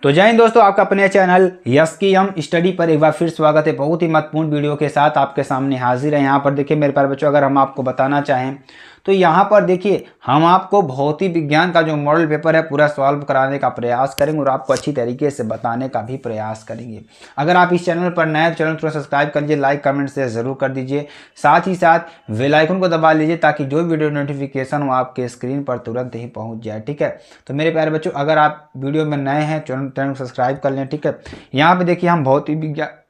तो जय हिंद दोस्तों, आपका अपने चैनल यस की हम स्टडी पर एक बार फिर स्वागत है। बहुत ही महत्वपूर्ण वीडियो के साथ आपके सामने हाजिर है। यहाँ पर देखिए मेरे प्यारे बच्चों, अगर हम आपको बताना चाहें तो यहाँ पर देखिए हम आपको भौतिक विज्ञान का जो मॉडल पेपर है पूरा सॉल्व कराने का प्रयास करेंगे और आपको अच्छी तरीके से बताने का भी प्रयास करेंगे। अगर आप इस चैनल पर नए तो चैनल को सब्सक्राइब कर लीजिए, लाइक कमेंट शेयर जरूर कर दीजिए, साथ ही साथ बेल आइकन को दबा लीजिए ताकि जो वीडियो नोटिफिकेशन हो आपके स्क्रीन पर तुरंत ही पहुँच जाए। ठीक है, तो मेरे प्यारे बच्चों, अगर आप वीडियो में नए हैं चैनल को सब्सक्राइब कर लें। ठीक है, यहाँ पे देखिए हम भौतिक विज्ञान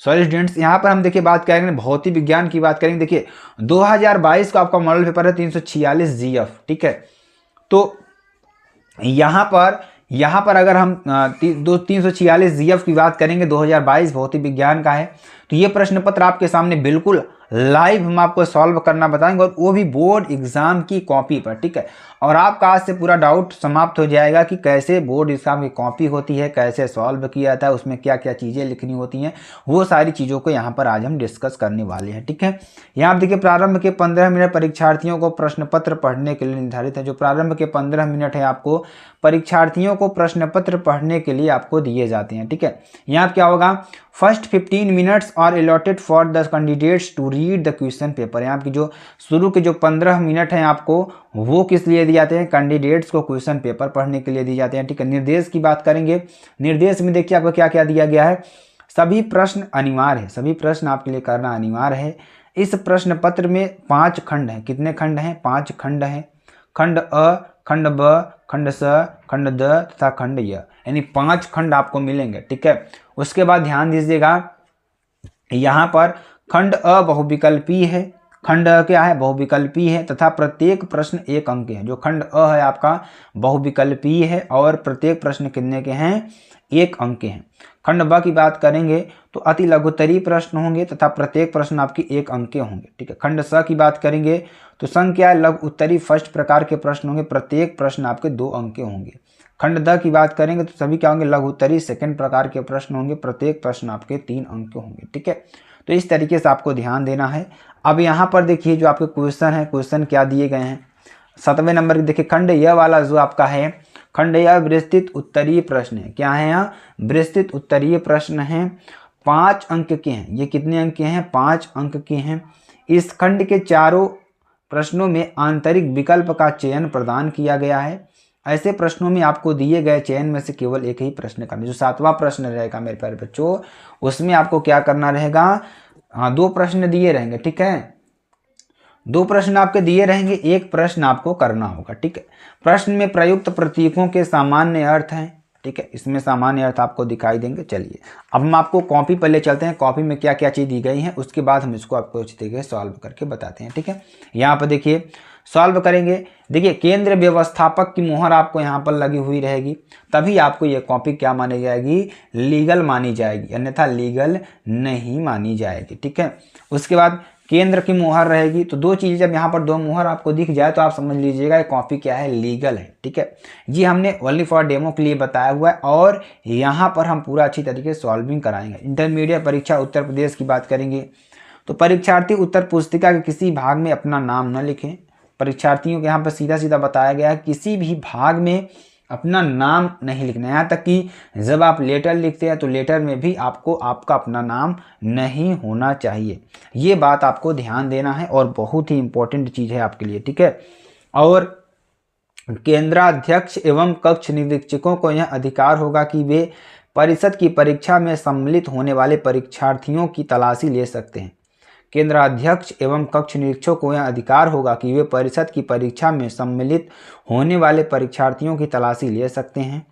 स्टूडेंट्स, यहाँ पर हम देखिए बात करेंगे भौतिक विज्ञान की बात करेंगे। देखिए 2022 का आपका मॉडल पेपर है 346 जीएफ। ठीक है, तो यहाँ पर अगर हम 346 जीएफ की बात करेंगे 2022 भौतिक विज्ञान का है, तो ये प्रश्न पत्र आपके सामने बिल्कुल लाइव हम आपको सॉल्व करना बताएंगे और वो भी बोर्ड एग्जाम की कॉपी पर। ठीक है, और आपका आज से पूरा डाउट समाप्त हो जाएगा कि कैसे बोर्ड एग्जाम की कॉपी होती है, कैसे सॉल्व किया जाता है, उसमें क्या क्या चीज़ें लिखनी होती हैं, वो सारी चीज़ों को यहाँ पर आज हम डिस्कस करने वाले हैं। ठीक है, यहाँ आप देखिए प्रारंभ के 15 मिनट परीक्षार्थियों को प्रश्न पत्र पढ़ने के लिए निर्धारित है। जो प्रारंभ के 15 मिनट है आपको परीक्षार्थियों को प्रश्न पत्र पढ़ने के लिए आपको दिए जाते हैं। ठीक है, यहाँ क्या होगा, first 15 minutes are allotted for the candidates to read the question paper. यहाँ की जो शुरू के जो 15 मिनट हैं आपको वो किस लिए दिए जाते हैं, कैंडिडेट्स को क्वेश्चन पेपर पढ़ने के लिए दिए जाते हैं। ठीक है, निर्देश की बात करेंगे। निर्देश में देखिए आपको क्या क्या दिया गया है। सभी प्रश्न अनिवार्य है, सभी प्रश्न आपके लिए करना अनिवार्य है। इस प्रश्न पत्र में 5 खंड हैं। कितने खंड हैं? 5 खंड हैं। खंड अ, खंड ब, खंड स, खंड द तथा खंड य, यानी 5 खंड आपको मिलेंगे। ठीक है, उसके बाद ध्यान दीजिएगा, यहाँ पर खंड अ बहुविकल्पी है, खंड अ क्या है, बहुविकल्पी है तथा प्रत्येक प्रश्न 1 अंक के हैं। जो खंड अ है आपका बहुविकल्पी है और प्रत्येक प्रश्न कितने के हैं, 1 अंक के हैं। खंड ब की बात करेंगे तो अति लघुत्तरीय प्रश्न होंगे तथा प्रत्येक प्रश्न आपकी 1 अंक के होंगे। ठीक है, खंड स की बात करेंगे तो संख्या लघु उत्तरी फर्स्ट प्रकार के प्रश्न होंगे, प्रत्येक प्रश्न आपके 2 अंक के होंगे। खंड द की बात करेंगे तो सभी क्या होंगे, लघु उत्तरी सेकंड प्रकार के प्रश्न होंगे, प्रत्येक प्रश्न आपके 3 अंक के होंगे। ठीक है, तो इस तरीके से आपको ध्यान देना है। अब यहाँ पर देखिए जो आपके क्वेश्चन है, क्वेश्चन क्या दिए गए हैं। 7वें नंबर देखिए खंड य वाला जो आपका है, खंड य विस्तृत उत्तरीय प्रश्न है। क्या है यहाँ, विस्तृत उत्तरीय प्रश्न है, 5 अंक के हैं। ये कितने अंक के हैं, 5 अंक के हैं। इस खंड के चारों प्रश्नों में आंतरिक विकल्प का चयन प्रदान किया गया है। ऐसे प्रश्नों में आपको दिए गए चयन में से केवल एक ही प्रश्न करना। जो 7वां प्रश्न रहेगा मेरे प्यारे बच्चों, उसमें आपको क्या करना रहेगा, हाँ 2 प्रश्न दिए रहेंगे। ठीक है, 2 प्रश्न आपके दिए रहेंगे, 1 प्रश्न आपको करना होगा। ठीक है, प्रश्न में प्रयुक्त प्रतीकों के सामान्य अर्थ हैं। ठीक है, इसमें सामान्य अर्थ आपको दिखाई देंगे। चलिए अब हम आपको कॉपी पर ले चलते हैं, कॉपी में क्या क्या चीज़ दी गई है, उसके बाद हम इसको आपको अच्छी तरीके से सॉल्व करके बताते हैं। ठीक है, यहाँ पर देखिए सॉल्व करेंगे। देखिए केंद्र व्यवस्थापक की मोहर आपको यहाँ पर लगी हुई रहेगी, तभी आपको ये कॉपी क्या मानी जाएगी, लीगल मानी जाएगी, अन्यथा लीगल नहीं मानी जाएगी। ठीक है, उसके बाद केंद्र की मुहर रहेगी। तो 2 चीज़, जब यहाँ पर 2 मुहर आपको दिख जाए तो आप समझ लीजिएगा ये कॉपी क्या है, लीगल है। ठीक है, ये हमने ओनली फॉर डेमो के लिए बताया हुआ है और यहाँ पर हम पूरा अच्छी तरीके से सॉल्विंग कराएंगे। इंटरमीडिएट परीक्षा उत्तर प्रदेश की बात करेंगे तो परीक्षार्थी उत्तर पुस्तिका के किसी भाग में अपना नाम न लिखें। परीक्षार्थियों को यहाँ पर सीधा सीधा बताया गया है किसी भी भाग में अपना नाम नहीं लिखना है। यहाँ तक कि जब आप लेटर लिखते हैं तो लेटर में भी आपको आपका अपना नाम नहीं होना चाहिए। ये बात आपको ध्यान देना है और बहुत ही इंपॉर्टेंट चीज़ है आपके लिए। ठीक है, और केंद्राध्यक्ष एवं कक्ष निरीक्षकों को यह अधिकार होगा कि वे परिषद की परीक्षा में सम्मिलित होने वाले परीक्षार्थियों की तलाशी ले सकते हैं। केंद्राध्यक्ष एवं कक्ष निरीक्षकों को यह अधिकार होगा कि वे परिषद की परीक्षा में सम्मिलित होने वाले परीक्षार्थियों की तलाशी ले सकते हैं।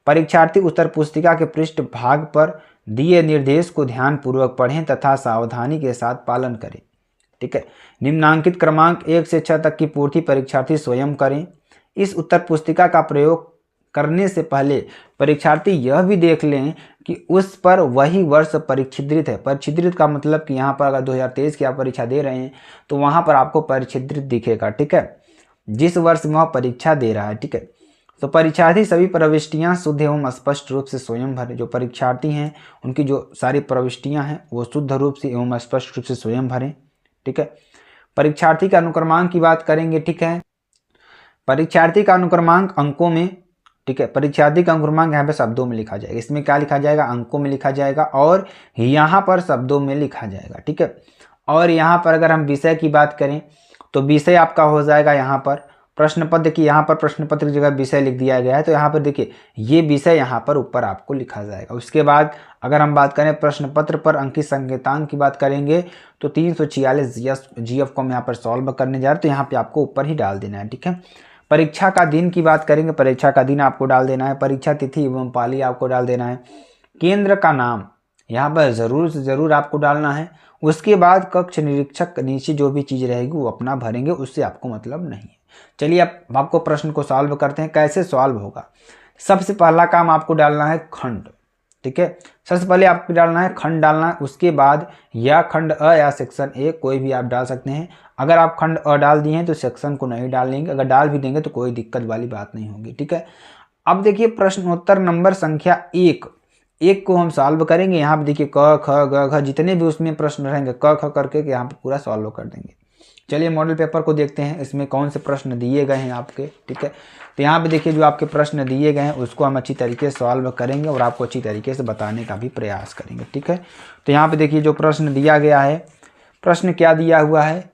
परीक्षार्थी उत्तर पुस्तिका के पृष्ठ भाग पर दिए निर्देश को ध्यानपूर्वक पढ़ें तथा सावधानी के साथ पालन करें। ठीक है, निम्नांकित क्रमांक 1 से 6 तक की पूर्ति परीक्षार्थी स्वयं करें। इस उत्तर पुस्तिका का प्रयोग करने से पहले परीक्षार्थी यह भी देख लें कि उस पर वही वर्ष परिच्छिद्रित है। परिच्छिद्रित का मतलब कि यहाँ पर अगर 2023 की आप परीक्षा दे रहे हैं तो वहाँ पर आपको परिच्छिद्रित दिखेगा। ठीक है, जिस वर्ष में वह परीक्षा दे रहा है। ठीक है, तो परीक्षार्थी सभी प्रविष्टियाँ शुद्ध एवं स्पष्ट रूप से स्वयं भरें। जो परीक्षार्थी हैं उनकी जो सारी प्रविष्टियाँ हैं वो शुद्ध रूप से एवं स्पष्ट रूप से स्वयं भरें। ठीक है, परीक्षार्थी का अनुक्रमांक की बात करेंगे। ठीक है, परीक्षार्थी का अनुक्रमांक अंकों में ठीक है। परीक्षार्थी का अंकुरमांक यहाँ पे शब्दों में लिखा जाएगा, इसमें क्या लिखा जाएगा, अंकों में लिखा जाएगा और यहाँ पर शब्दों में लिखा जाएगा, ठीक है। और यहाँ पर अगर हम विषय की बात करें तो विषय आपका हो जाएगा यहाँ पर प्रश्न पत्र की, यहाँ पर प्रश्न पत्र की जगह विषय लिख दिया गया है, तो यहाँ पर देखिए ये विषय यहाँ पर ऊपर आपको लिखा जाएगा। उसके बाद अगर हम बात करें प्रश्न पत्र पर अंकित संकेतांक की बात करेंगे तो 346 GF को हम यहाँ पर सॉल्व करने जा रहे हैं, तो यहाँ पे आपको ऊपर ही डाल देना है, ठीक है। परीक्षा का दिन की बात करेंगे, परीक्षा का दिन आपको डाल देना है, परीक्षा तिथि एवं पाली आपको डाल देना है, केंद्र का नाम यहाँ पर ज़रूर से ज़रूर आपको डालना है। उसके बाद कक्ष निरीक्षक नीचे जो भी चीज़ रहेगी वो अपना भरेंगे, उससे आपको मतलब नहीं है। चलिए अब आपको प्रश्न को सॉल्व करते हैं। कैसे सॉल्व होगा, सबसे पहला काम आपको डालना है खंड, ठीक है। सबसे पहले आपको डालना है खंड डालना है, उसके बाद या खंड अ या सेक्शन ए कोई भी आप डाल सकते हैं। अगर आप खंड अ डाल दिए हैं तो सेक्शन को नहीं डालेंगे, अगर डाल भी देंगे तो कोई दिक्कत वाली बात नहीं होगी, ठीक है। अब देखिए प्रश्नोत्तर नंबर संख्या 1 को हम सॉल्व करेंगे। यहाँ पे देखिए क ख ग घ जितने भी उसमें प्रश्न रहेंगे क ख करके यहाँ पे पूरा सॉल्व कर देंगे। चलिए मॉडल पेपर को देखते हैं, इसमें कौन से प्रश्न दिए गए हैं आपके, ठीक है। तो यहाँ पे देखिए जो आपके प्रश्न दिए गए हैं उसको हम अच्छी तरीके से सॉल्व करेंगे और आपको अच्छी तरीके से बताने का भी प्रयास करेंगे, ठीक है। तो यहाँ पे देखिए जो प्रश्न दिया गया है, प्रश्न क्या दिया हुआ है,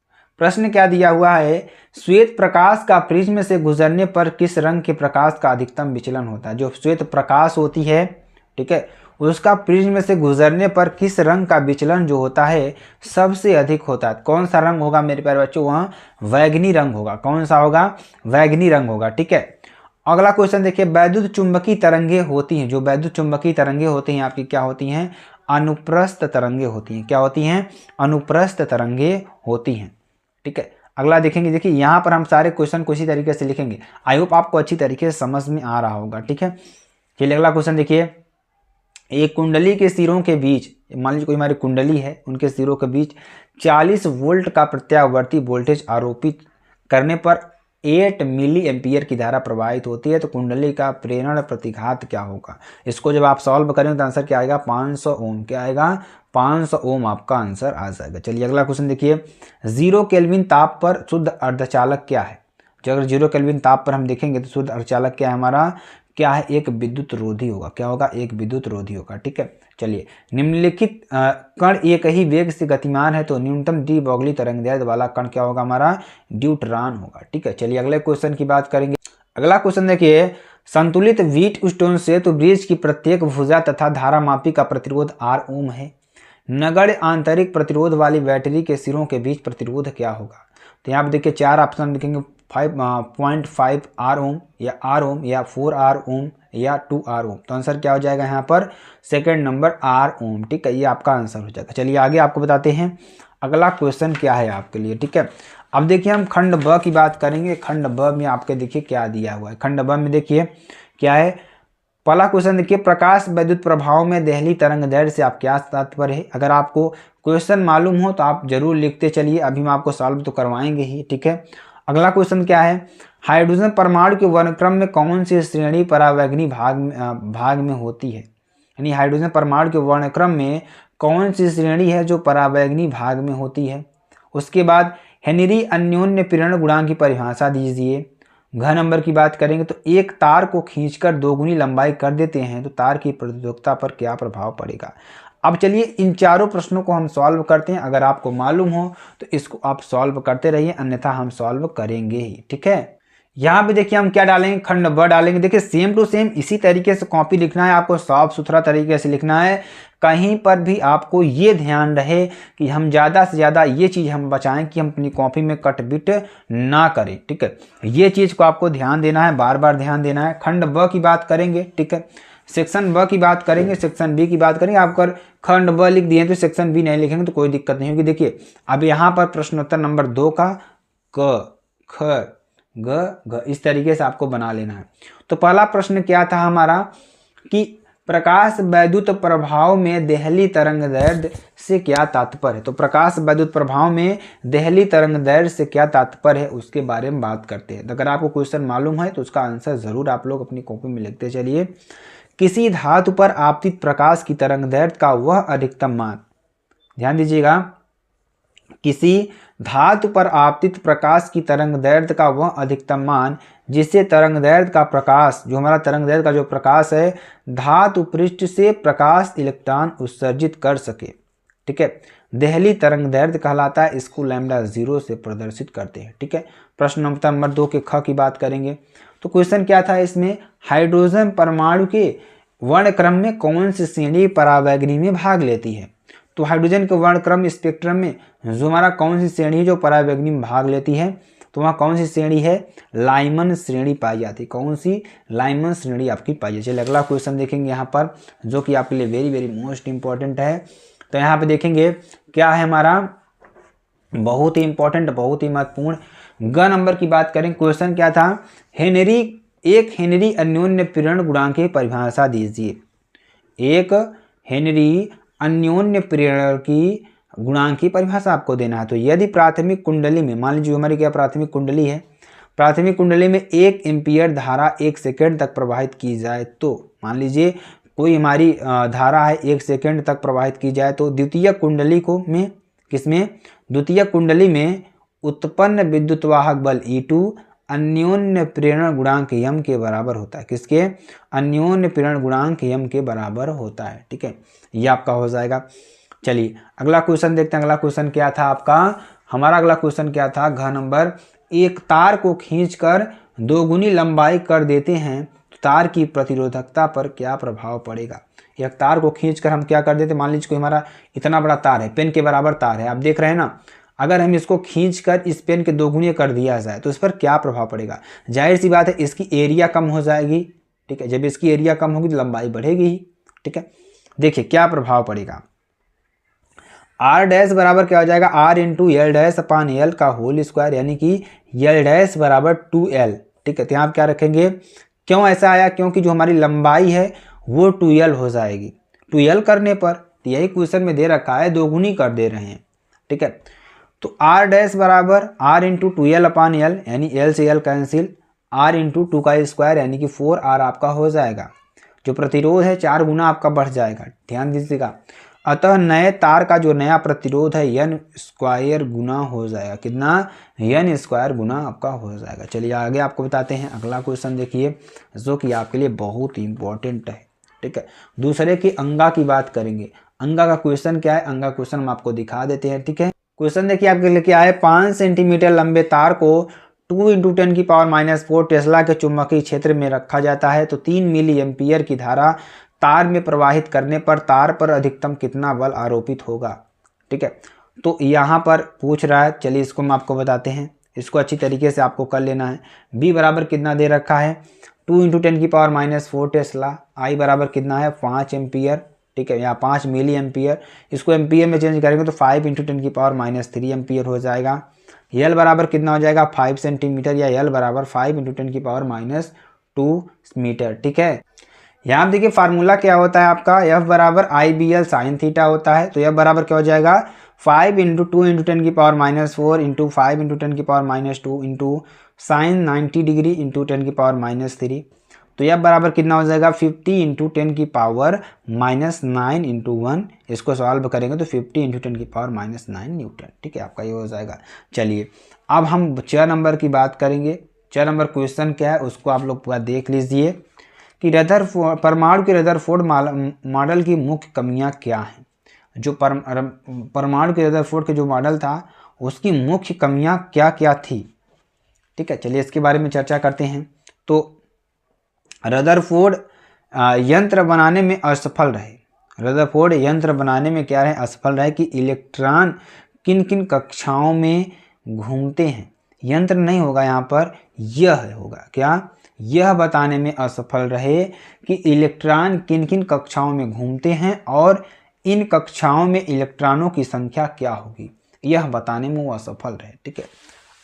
प्रश्न क्या दिया हुआ है, श्वेत प्रकाश का प्रिज्म से गुजरने पर किस रंग के प्रकाश का अधिकतम विचलन होता है। जो श्वेत प्रकाश होती है, ठीक है, उसका प्रिज्म से गुजरने पर किस रंग का विचलन जो होता है सबसे अधिक होता है। कौन सा रंग होगा मेरे प्यारे बच्चों, वहाँ वैगनी रंग होगा। कौन सा होगा, वैगनी रंग होगा, ठीक है। अगला क्वेश्चन देखिए, वैद्युत चुंबकीय तरंगे होती हैं, जो वैद्युत चुंबकीय तरंगे होती हैं आपकी क्या होती हैं, अनुप्रस्थ तरंगे होती हैं। क्या होती हैं, अनुप्रस्थ तरंगे होती हैं, ठीक है। अगला देखेंगे, देखिए यहाँ पर हम सारे क्वेश्चन को इसी तरीके से लिखेंगे। आई होप आपको अच्छी तरीके से समझ में आ रहा होगा, ठीक है। चलिए अगला क्वेश्चन देखिए, एक कुंडली के सिरों के बीच, मान लीजिए कोई हमारी कुंडली है, उनके सिरों के बीच 40 वोल्ट का प्रत्यावर्ती वोल्टेज आरोपित करने पर 8 मिली एम्पियर की धारा प्रवाहित होती है, तो कुंडली का प्रेरण प्रतिघात क्या होगा। इसको जब आप सॉल्व करेंगे तो आंसर क्या आएगा, 500 ओम। क्या आएगा, 500 ओम आपका आंसर आ जाएगा। चलिए अगला क्वेश्चन देखिए, 0 केल्विन ताप पर शुद्ध अर्धचालक क्या है। जो अगर 0 केल्विन ताप पर हम देखेंगे तो शुद्ध अर्धचालक क्या है हमारा, क्या है, एक विद्युत रोधी होगा। क्या होगा, एक विद्युत रोधी होगा, ठीक है। चलिए निम्नलिखित कण एक ही वेग से गतिमान है, तो न्यूनतम डी ब्रोगली तरंगदैर्ध्य वाला कण क्या होगा हमारा, ड्यूटरॉन होगा, ठीक है। चलिए अगले क्वेश्चन की बात करेंगे। अगला क्वेश्चन देखिए, संतुलित व्हीट स्टोन सेतु ब्रिज की प्रत्येक भुजा तथा धारामापी का प्रतिरोध R ओम है। नगण्य आंतरिक प्रतिरोध वाली बैटरी के सिरों के बीच प्रतिरोध क्या होगा। तो यहाँ पे देखिए 4 ऑप्शन लिखेंगे, 5.5 R ओम या R ओम या 4 R ओम या 2 R ओम। तो आंसर क्या हो जाएगा यहाँ पर, सेकंड नंबर R ओम, ठीक है। ये आपका आंसर हो जाएगा। चलिए आगे आपको बताते हैं अगला क्वेश्चन क्या है आपके लिए, ठीक है। अब देखिए हम खंड ब की बात करेंगे। खंड ब में आपके देखिए क्या दिया हुआ है। खंड ब में देखिए क्या है, पहला क्वेश्चन देखिए, प्रकाश वैद्युत प्रभाव में देहली तरंगदैर्ध्य से आप क्या तात्पर्य है। अगर आपको क्वेश्चन मालूम हो तो आप जरूर लिखते चलिए, अभी हम आपको सॉल्व तो करवाएंगे ही, ठीक है। अगला क्वेश्चन क्या है, हाइड्रोजन परमाणु के वर्णक्रम में कौन सी श्रेणी परावैगनी भाग में होती है। यानी हाइड्रोजन परमाणु के वर्णक्रम में कौन सी श्रेणी है जो परावैगनी भाग में होती है। उसके बाद हेनरी अन्योन्य प्रेरण गुणांक की परिभाषा दीजिए। घ नंबर की बात करेंगे तो एक तार को खींचकर दोगुनी लंबाई कर देते हैं तो तार की प्रतिरोधकता पर क्या प्रभाव पड़ेगा। अब चलिए इन चारों प्रश्नों को हम सॉल्व करते हैं। अगर आपको मालूम हो तो इसको आप सॉल्व करते रहिए, अन्यथा हम सॉल्व करेंगे ही, ठीक है। यहाँ पे देखिए हम क्या डालेंगे, खंड ब डालेंगे। देखिए सेम टू सेम इसी तरीके से कॉपी लिखना है आपको, साफ सुथरा तरीके से लिखना है। कहीं पर भी आपको ये ध्यान रहे कि हम ज़्यादा से ज़्यादा ये चीज़ हम बचाएं कि हम अपनी कॉपी में कट बिट ना करें, ठीक है। ये चीज़ को आपको ध्यान देना है, बार बार ध्यान देना है। खंड ब की बात करेंगे, ठीक है। सेक्शन ब की बात करेंगे, सेक्शन बी की बात करेंगे। आप अगर खंड ब लिख दिए तो सेक्शन बी नहीं लिखेंगे तो कोई दिक्कत नहीं होगी। देखिए अब यहाँ पर प्रश्नोत्तर नंबर 2 का क ख ग इस तरीके से आपको बना लेना है। तो पहला प्रश्न क्या था हमारा कि प्रकाश वैद्युत प्रभाव में देहली तरंगदैर्ध्य से क्या तात्पर्य है। तो प्रकाश वैद्युत प्रभाव में देहली तरंगदैर्ध्य से क्या तात्पर्य है उसके बारे में बात करते हैं। तो अगर आपको क्वेश्चन मालूम है तो उसका आंसर जरूर आप लोग अपनी कॉपी में लिखते चलिए। किसी धातु पर आपतित प्रकाश की तरंगदैर्ध्य का वह अधिकतम मान, ध्यान दीजिएगा, किसी धातु पर आपतित प्रकाश की तरंग दैर्ध्य का वह अधिकतम मान जिससे तरंग दैर्ध्य का प्रकाश, जो हमारा तरंग दैर्ध्य का जो प्रकाश है, धातु पृष्ठ से प्रकाश इलेक्ट्रॉन उत्सर्जित कर सके। ठीक है, देहली तरंग दैर्ध्य कहलाता है। इसको लैम्डा 0 से प्रदर्शित करते हैं। ठीक है, प्रश्न नंबर 2 के ख की बात करेंगे तो क्वेश्चन क्या था इसमें, हाइड्रोजन परमाणु के वर्णक्रम में कौन सी श्रेणी परावैगनी में भाग लेती है। तो हाइड्रोजन के वर्णक्रम स्पेक्ट्रम में जो हमारा कौन सी श्रेणी जो परावैगनी में भाग लेती है, तो वहाँ कौन सी श्रेणी है, लाइमन श्रेणी पाई जाती है। कौन सी, लाइमन श्रेणी आपकी पाई जाती है। चलिए अगला क्वेश्चन देखेंगे यहाँ पर, जो कि आपके लिए वेरी वेरी मोस्ट इंपॉर्टेंट है। तो यहाँ पे देखेंगे क्या है हमारा, बहुत ही इंपॉर्टेंट, बहुत ही महत्वपूर्ण ग नंबर की बात करें। क्वेश्चन क्या था, एक हेनरी अन्योन्य प्रेरण गुणांक की परिभाषा दीजिए। एक हेनरी अन्योन्य प्रेरण की गुणांक की परिभाषा आपको देना है। तो यदि प्राथमिक कुंडली में, मान लीजिए हमारी क्या प्राथमिक कुंडली है, प्राथमिक कुंडली में 1 एम्पियर धारा 1 सेकेंड तक प्रवाहित की जाए, तो मान लीजिए कोई हमारी धारा है 1 सेकेंड तक प्रवाहित की जाए, तो द्वितीय कुंडली को में किसमें, द्वितीय कुंडली में उत्पन्न विद्युत वाहक बल E2 अन्योन्य प्रेरण गुणांक m के बराबर होता है। किसके, अन्योन्य प्रेरण गुणांक m के बराबर होता है। ठीक है, ये आपका हो जाएगा। चलिए अगला क्वेश्चन देखते हैं। अगला क्वेश्चन क्या था आपका, हमारा अगला क्वेश्चन क्या था, घ नंबर, एक तार को खींचकर 2 गुनी लंबाई कर देते हैं तो तार की प्रतिरोधकता पर क्या प्रभाव पड़ेगा। एक तार को खींचकर हम क्या कर देते, मान लीजिए कोई हमारा इतना बड़ा तार है, पेन के बराबर तार है, आप देख रहे हैं ना, अगर हम इसको खींचकर इस पेन के 2 गुने कर दिया जाए तो इस पर क्या प्रभाव पड़ेगा। जाहिर सी बात है इसकी एरिया कम हो जाएगी। ठीक है, जब इसकी एरिया कम होगी तो लंबाई बढ़ेगी ही। ठीक है, देखिए क्या प्रभाव पड़ेगा, आर डैश बराबर क्या हो जाएगा, R into L dash upon L का होल स्क्वायर, यानी कि एल डैश बराबर 2l। ठीक है, तो यहाँ आप क्या रखेंगे, क्यों ऐसा आया, क्योंकि जो हमारी लंबाई है वो 2l हो जाएगी। 2l करने पर यही क्वेश्चन में दे रखा है 2 गुनी कर दे रहे हैं। ठीक है, तो आर डैश बराबर R into 2l upon L, यानी एल से एल कैंसिल, आर इंटू 2 का स्क्वायर यानी कि 4r आपका हो जाएगा। जो प्रतिरोध है 4 गुना आपका बढ़ जाएगा, ध्यान दीजिएगा। अतः नए तार का जो नया प्रतिरोध है n स्क्वायर गुना हो जाएगा। कितना, n स्क्वायर गुना आपका हो जाएगा। चलिए आगे आपको बताते हैं। अगला क्वेश्चन देखिए, जो कि आपके लिए बहुत इंपॉर्टेंट है। ठीक है, दूसरे की अंगा की बात करेंगे। अंगा का क्वेश्चन क्या है, अंगा क्वेश्चन हम आपको दिखा देते हैं। ठीक है, क्वेश्चन देखिए आपके लिए क्या है, 5 सेंटीमीटर लंबे तार को 2 × 10⁻⁴ टेस्ला के चुंबकीय क्षेत्र में रखा जाता है, तो 3 मिली एम्पियर की धारा तार में प्रवाहित करने पर तार पर अधिकतम कितना बल आरोपित होगा। ठीक है, तो यहाँ पर पूछ रहा है, चलिए इसको हम आपको बताते हैं। इसको अच्छी तरीके से आपको कर लेना है। b बराबर कितना दे रखा है, 2 × 10⁻⁴ टेस्ला, i बराबर कितना है 5 एम्पियर। ठीक है, यहाँ 5 मिली एम्पियर, इसको एम्पियर में चेंज करेंगे तो 5 × 10⁻³ एम्पियर हो जाएगा। l बराबर कितना हो जाएगा 5 सेंटीमीटर, या l बराबर 5 × 10⁻² मीटर। ठीक है, यहाँ आप देखिए फार्मूला क्या होता है आपका, f बराबर IBL साइन थीटा होता है। तो f बराबर क्या हो जाएगा 5 × 2 × 10⁻⁴ into 5 × 10⁻² into sine 90 degree into 10⁻³ तो f बराबर कितना हो जाएगा 50 × 10⁻⁹ इंटू 1। इसको सॉल्व करेंगे तो 50 × 10⁻⁹ न्यूटन। ठीक है, आपका ये हो जाएगा। चलिए अब हम 6 नंबर की बात करेंगे। 6 नंबर क्वेश्चन क्या है उसको आप लोग पूरा देख लीजिए कि परमाणु के रदरफोर्ड मॉडल की मुख्य कमियां क्या हैं। जो परमाणु के रदरफोर्ड के जो मॉडल था उसकी मुख्य कमियां क्या क्या थी। ठीक है, चलिए इसके बारे में चर्चा करते हैं। तो रदरफोर्ड यंत्र बनाने में असफल रहे। रदरफोर्ड यंत्र बनाने में क्या रहे, असफल रहे कि इलेक्ट्रॉन किन किन कक्षाओं में घूमते हैं। यंत्र नहीं होगा यहाँ पर, यह होगा क्या, यह बताने में असफल रहे कि इलेक्ट्रॉन किन किन कक्षाओं में घूमते हैं और इन कक्षाओं में इलेक्ट्रॉनों की संख्या क्या होगी, यह बताने में वो असफल रहे। ठीक है,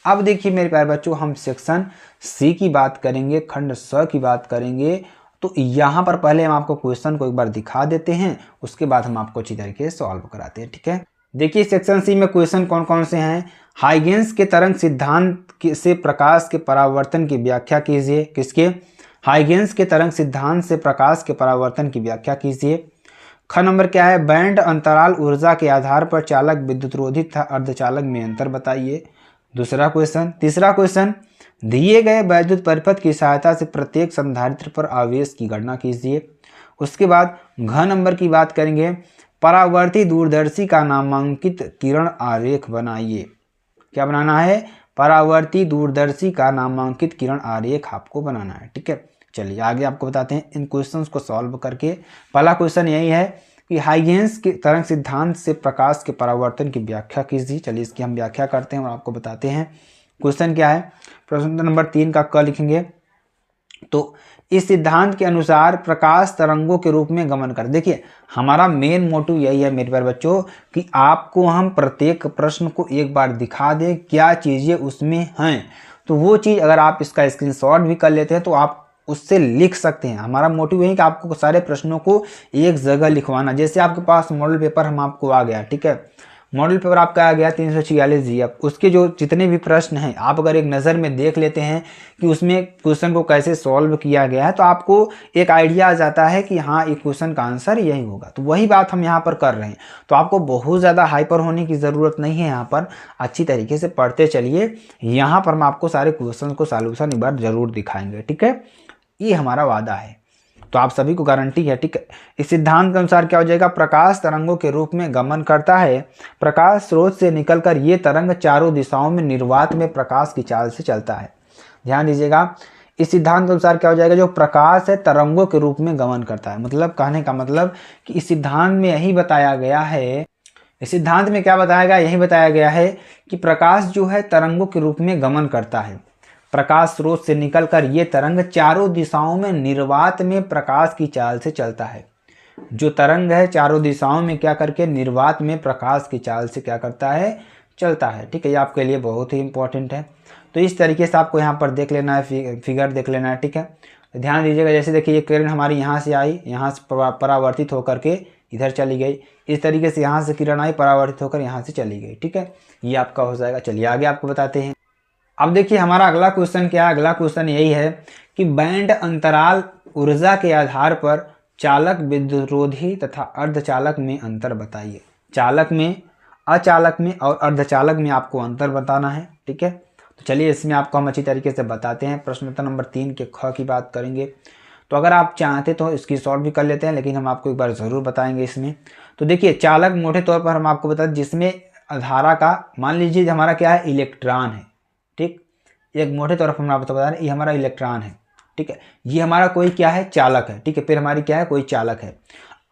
अब देखिए मेरे प्यारे बच्चों, हम सेक्शन सी की बात करेंगे, खंड स की बात करेंगे। तो यहाँ पर पहले हम आपको क्वेश्चन को एक बार दिखा देते हैं, उसके बाद हम आपको अच्छी तरीके से सॉल्व कराते हैं। ठीक है, देखिए सेक्शन सी में क्वेश्चन कौन कौन से हैं। हाइगेंस के तरंग सिद्धांत से प्रकाश के परावर्तन की व्याख्या कीजिए। किसके, हाइगेंस के तरंग सिद्धांत से प्रकाश के परावर्तन की व्याख्या कीजिए। ख नंबर क्या है, बैंड अंतराल ऊर्जा के आधार पर चालक, विद्युत रोधी तथा अर्धचालक में अंतर बताइए। दूसरा क्वेश्चन। तीसरा क्वेश्चन, दिए गए वैद्युत परिपथ की सहायता से प्रत्येक संधारित्र पर आवेश की गणना कीजिए। उसके बाद घ नंबर की बात करेंगे, परावर्ती दूरदर्शी का नामांकित किरण आरेख बनाइए। क्या बनाना है, परावर्ती दूरदर्शी का नामांकित किरण आरेख आपको बनाना है। ठीक है, चलिए आगे आपको बताते हैं इन क्वेश्चंस को सॉल्व करके। पहला क्वेश्चन यही है कि हाइगेंस के तरंग सिद्धांत से प्रकाश के परावर्तन की व्याख्या कीजिए। चलिए इसकी हम व्याख्या करते हैं और आपको बताते हैं। क्वेश्चन क्या है, प्रश्न नंबर 3 का क लिखेंगे। तो इस सिद्धांत के अनुसार प्रकाश तरंगों के रूप में गमन कर, देखिए हमारा मेन मोटिव यही है मेरे प्यारे बच्चों कि आपको हम प्रत्येक प्रश्न को एक बार दिखा दें क्या चीज़ें उसमें हैं। तो वो चीज़ अगर आप इसका स्क्रीनशॉट भी कर लेते हैं तो आप उससे लिख सकते हैं। हमारा मोटिव यही कि आपको सारे प्रश्नों को एक जगह लिखवाना। जैसे आपके पास मॉडल पेपर हम आपको आ गया, ठीक है, मॉडल पेपर आपका आ गया 346 जीएफ, उसके जो जितने भी प्रश्न हैं आप अगर एक नज़र में देख लेते हैं कि उसमें क्वेश्चन को कैसे सॉल्व किया गया है तो आपको एक आइडिया आ जाता है कि हाँ ये क्वेश्चन का आंसर यही होगा। तो वही बात हम यहाँ पर कर रहे हैं। तो आपको बहुत ज़्यादा हाइपर होने की ज़रूरत नहीं है, यहाँ पर अच्छी तरीके से पढ़ते चलिए। यहाँ पर हम आपको सारे क्वेश्चन को सॉल्यूशन एक बार ज़रूर दिखाएंगे। ठीक है, ये हमारा वादा है, तो आप सभी को गारंटी है। ठीक है, इस सिद्धांत के अनुसार क्या हो जाएगा, प्रकाश तरंगों के रूप में गमन करता है। प्रकाश स्रोत से निकलकर ये तरंग चारों दिशाओं में निर्वात में प्रकाश की चाल से चलता है। ध्यान दीजिएगा, इस सिद्धांत के अनुसार क्या हो जाएगा, जो प्रकाश है तरंगों के रूप में गमन करता है। मतलब कहने का मतलब कि इस सिद्धांत में यही बताया गया है, इस सिद्धांत में क्या बताया गया, यही बताया गया है कि प्रकाश जो है तरंगों के रूप में गमन करता है। प्रकाश स्रोत से निकलकर ये तरंग चारों दिशाओं में निर्वात में प्रकाश की चाल से चलता है। जो तरंग है चारों दिशाओं में क्या करके निर्वात में प्रकाश की चाल से क्या करता है, चलता है। ठीक है, ये आपके लिए बहुत ही इंपॉर्टेंट है। तो इस तरीके से आपको यहाँ पर देख लेना है, फिगर देख लेना है। ठीक है, ध्यान दीजिएगा, जैसे देखिए ये किरण हमारी यहाँ से आई, यहाँ से परावर्तित होकर के इधर चली गई, इस तरीके से यहाँ से किरण आई परावर्तित होकर यहाँ से चली गई। ठीक है, ये आपका हो जाएगा। चलिए आगे आपको बताते हैं। अब देखिए हमारा अगला क्वेश्चन क्या है, अगला क्वेश्चन यही है कि बैंड अंतराल ऊर्जा के आधार पर चालक, विद्युतरोधी तथा अर्धचालक में अंतर बताइए। चालक में, अचालक में और अर्धचालक में आपको अंतर बताना है। ठीक है, तो चलिए इसमें आपको हम अच्छी तरीके से बताते हैं। प्रश्न नंबर 3 के ख की बात करेंगे। तो अगर आप चाहते तो इसकी सॉल्व भी कर लेते हैं, लेकिन हम आपको एक बार ज़रूर बताएंगे इसमें। तो देखिए चालक मोटे तौर पर हम आपको बता दें जिसमें धारा का, मान लीजिए हमारा क्या है, इलेक्ट्रॉन है। ठीक, एक मोटे तौर पर हम आपको बता रहे हैं ये हमारा इलेक्ट्रॉन है। ठीक है, ये हमारा कोई क्या है, चालक है। ठीक है, फिर हमारी क्या है, कोई चालक है।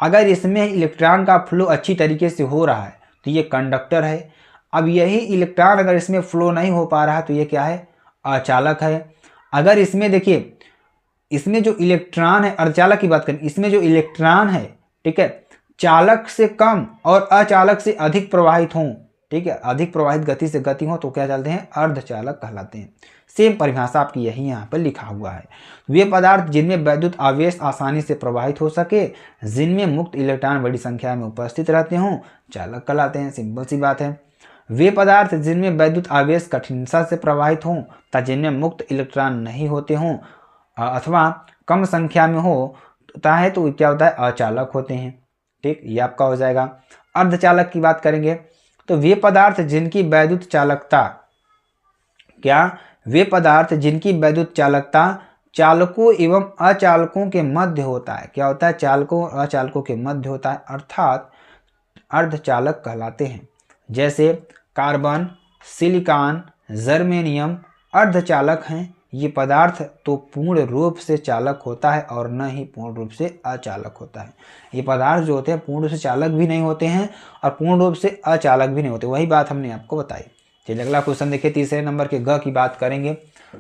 अगर इसमें इलेक्ट्रॉन का फ्लो अच्छी तरीके से हो रहा है तो ये कंडक्टर है। अब यही इलेक्ट्रॉन अगर इसमें फ्लो नहीं हो पा रहा है तो ये क्या है, अचालक है। अगर इसमें देखिए, इसमें जो इलेक्ट्रॉन है, अर्धचालक की बात करें, इसमें जो इलेक्ट्रॉन है, ठीक है, चालक से कम और अचालक से अधिक प्रवाहित हों, ठीक है, अधिक प्रवाहित गति से गति हो तो क्या चलते हैं, अर्धचालक कहलाते हैं। सेम परिभाषा आपकी यही यहाँ पर लिखा हुआ है। वे पदार्थ जिनमें वैद्युत आवेश आसानी से प्रवाहित हो सके, जिनमें मुक्त इलेक्ट्रॉन बड़ी संख्या में उपस्थित रहते हों, चालक कहलाते हैं। सिंपल सी बात है। वे पदार्थ जिनमें वैद्युत आवेश कठिनता से प्रवाहित हों तथा जिनमें मुक्त इलेक्ट्रॉन नहीं होते हों अथवा कम संख्या में होता है तो क्या होता है, अचालक होते हैं। ठीक, ये आपका हो जाएगा। अर्धचालक की बात करेंगे तो वे पदार्थ जिनकी वैद्युत चालकता, क्या, वे पदार्थ जिनकी वैद्युत चालकता चालकों एवं अचालकों के मध्य होता है। क्या होता है, चालकों और अचालकों के मध्य होता है, अर्थात अर्धचालक कहलाते हैं। जैसे कार्बन, सिलिकॉन, जर्मेनियम अर्धचालक हैं। ये पदार्थ तो पूर्ण रूप से चालक होता है और न ही पूर्ण रूप से अचालक होता है। ये पदार्थ जो होते हैं पूर्ण रूप से चालक भी नहीं होते हैं और पूर्ण रूप से अचालक भी नहीं होते। वही बात हमने आपको बताई। चलिए अगला क्वेश्चन देखिए, तीसरे नंबर के ग की बात करेंगे।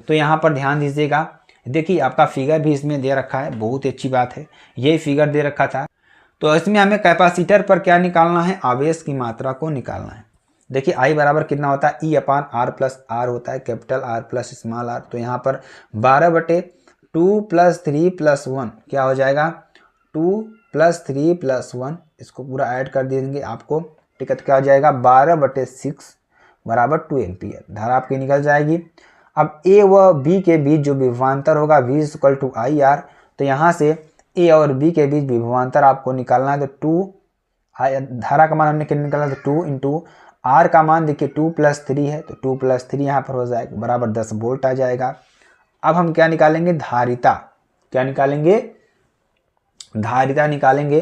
तो यहाँ पर ध्यान दीजिएगा, देखिए आपका फिगर भी इसमें दे रखा है, बहुत अच्छी बात है। यही फिगर दे रखा था। तो इसमें हमें कैपेसिटर पर क्या निकालना है, आवेश की मात्रा को निकालना है। देखिए आई बराबर कितना होता है, E/R प्लस आर होता है, capital R plus small R. तो यहाँ पर 12/2 + 3 + 1 क्या हो जाएगा, 2 + 3 + 1, इसको पूरा ऐड कर देंगे आपको। ठीक है, तो क्या हो जाएगा, 12/6 बराबर 2 एम्पियर धारा आपकी निकल जाएगी। अब ए व बी के बीच जो विभवांतर होगा V = IR, तो यहाँ से ए और बी के बीच विभवांतर आपको निकालना है। तो 2 धारा का मान हमने कितना निकाला, तो 2 इंटू आर का मान देखिए 2 + 3 है, तो 2 + 3 यहाँ पर हो जाएगा बराबर 10 वोल्ट आ जाएगा। अब हम क्या निकालेंगे, धारिता, क्या निकालेंगे, धारिता निकालेंगे।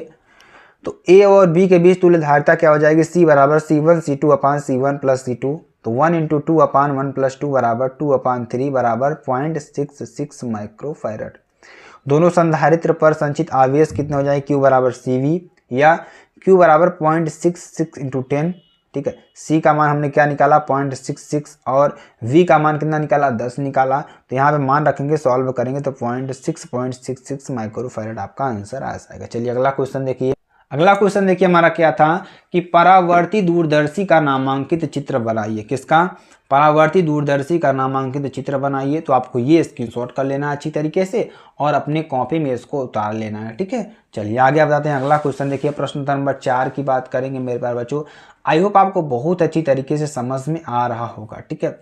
तो ए और बी के बीच तुल्य धारिता क्या हो जाएगी, C बराबर C1 C2 अपान C1 + C2, तो 1 × 2 अपान 1 + 2 बराबर 2 अपान 3 बराबर 0.66 माइक्रोफैरड। दोनों संधारित्र पर संचित आवेश कितने हो जाए, Q बराबर CV या Q बराबर 0.66 × 10, ठीक है। C का मान हमने क्या निकाला 0.66 और V का मान कितना निकाला 10 निकाला। तो यहाँ पे मान रखेंगे, सॉल्व करेंगे तो 0.66 माइक्रोफैरड आपका आंसर आ जाएगा। चलिए अगला क्वेश्चन देखिए। अगला क्वेश्चन देखिए हमारा क्या था कि परावर्ती दूरदर्शी का नामांकित चित्र बनाइए। किसका, परावर्ती दूरदर्शी का नामांकित चित्र बनाइए। तो आपको ये स्क्रीनशॉट कर लेना अच्छी तरीके से और अपने कॉपी में इसको उतार लेना है, ठीक है। चलिए आगे बताते हैं। अगला क्वेश्चन देखिए, प्रश्न नंबर 4 की बात करेंगे मेरे प्यारे बच्चों। आई होप आपको बहुत अच्छी तरीके से समझ में आ रहा होगा, ठीक है।